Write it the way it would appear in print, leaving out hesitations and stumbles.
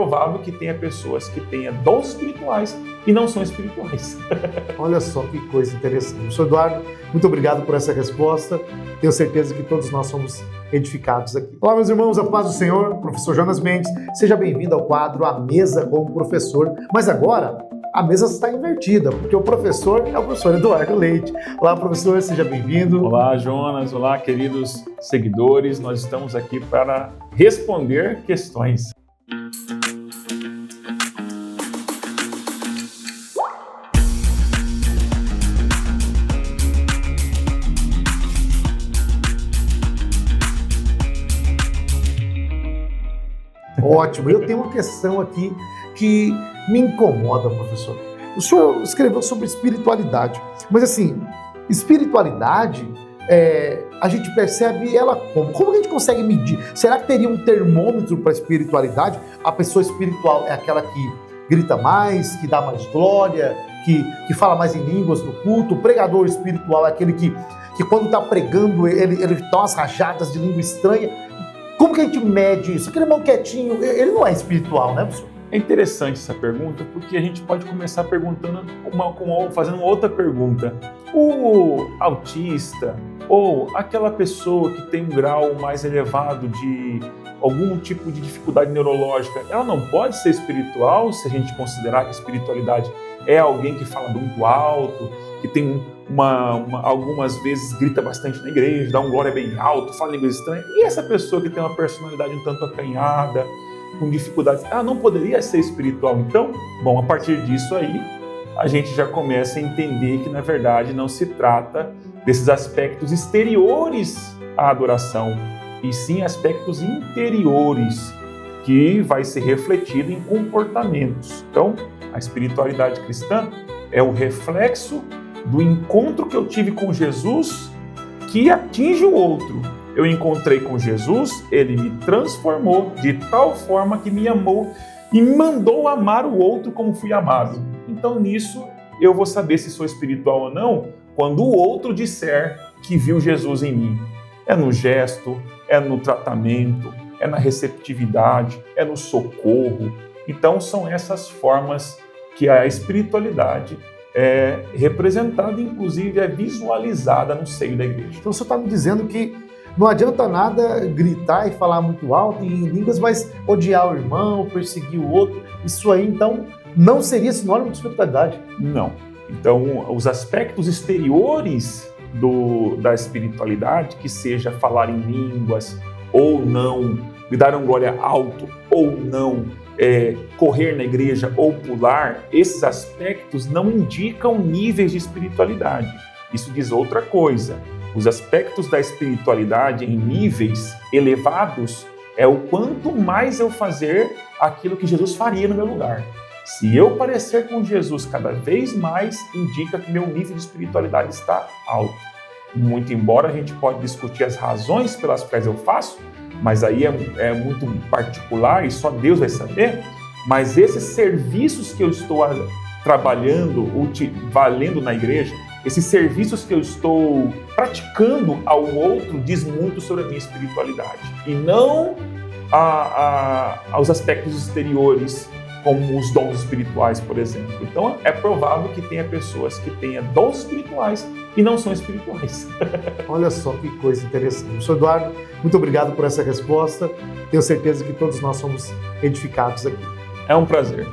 provável que tenha pessoas que tenham dons espirituais e não são espirituais. Olha só que coisa interessante. Professor Eduardo, muito obrigado por essa resposta. Tenho certeza que todos nós somos edificados aqui. Olá, meus irmãos, a paz do Senhor, professor Jonas Mendes. Seja bem-vindo ao quadro A Mesa com o Professor. Mas agora, a mesa está invertida, porque o professor é o professor Eduardo Leite. Olá, professor, seja bem-vindo. Olá, Jonas. Olá, queridos seguidores. Nós estamos aqui para responder questões. Ótimo. Eu tenho uma questão aqui que me incomoda, professor. O senhor escreveu sobre espiritualidade, mas assim, espiritualidade, a gente percebe ela como? Como a gente consegue medir? Será que teria um termômetro para a espiritualidade? A pessoa espiritual é aquela que grita mais, que dá mais glória, que fala mais em línguas no culto. O pregador espiritual é aquele que quando está pregando, ele dá umas rajadas de língua estranha. Como que a gente mede isso? Aquele irmão quietinho, ele não é espiritual, né, professor? É interessante essa pergunta, porque a gente pode começar perguntando, fazendo uma outra pergunta. O autista ou aquela pessoa que tem um grau mais elevado de algum tipo de dificuldade neurológica, ela não pode ser espiritual se a gente considerar que a espiritualidade é alguém que fala muito alto, que tem algumas vezes grita bastante na igreja, dá um glória bem alto, fala línguas estranhas. E essa pessoa que tem uma personalidade um tanto acanhada, com dificuldades, ela não poderia ser espiritual então? Bom, a partir disso aí, a gente já começa a entender que na verdade não se trata desses aspectos exteriores à adoração, e sim aspectos interiores, que vai ser refletido em comportamentos. Então, a espiritualidade cristã é o reflexo do encontro que eu tive com Jesus que atinge o outro. Eu encontrei com Jesus, ele me transformou de tal forma que me amou e me mandou amar o outro como fui amado. Então, nisso, eu vou saber se sou espiritual ou não quando o outro disser que viu Jesus em mim. É no gesto, é no tratamento, é na receptividade, é no socorro. Então, são essas formas que a espiritualidade é representada, inclusive é visualizada no seio da igreja. Então, o senhor está me dizendo que não adianta nada gritar e falar muito alto e em línguas, mas odiar o irmão, perseguir o outro, isso aí, então, não seria sinônimo de espiritualidade? Não. Então, os aspectos exteriores da espiritualidade, que seja falar em línguas ou não, dar um glória alto ou não, correr na igreja ou pular, esses aspectos não indicam níveis de espiritualidade. Isso diz outra coisa. Os aspectos da espiritualidade em níveis elevados é o quanto mais eu fazer aquilo que Jesus faria no meu lugar. Se eu parecer com Jesus cada vez mais, indica que meu nível de espiritualidade está alto. Muito embora a gente pode discutir as razões pelas quais eu faço, mas aí é muito particular e só Deus vai saber, mas esses serviços que eu estou trabalhando, valendo na igreja, esses serviços que eu estou praticando ao outro diz muito sobre a minha espiritualidade. E não aos aspectos exteriores, como os dons espirituais, por exemplo. Então, é provável que tenha pessoas que tenham dons espirituais e não são espirituais. Olha só que coisa interessante. Professor Eduardo, muito obrigado por essa resposta. Tenho certeza que todos nós somos edificados aqui. É um prazer.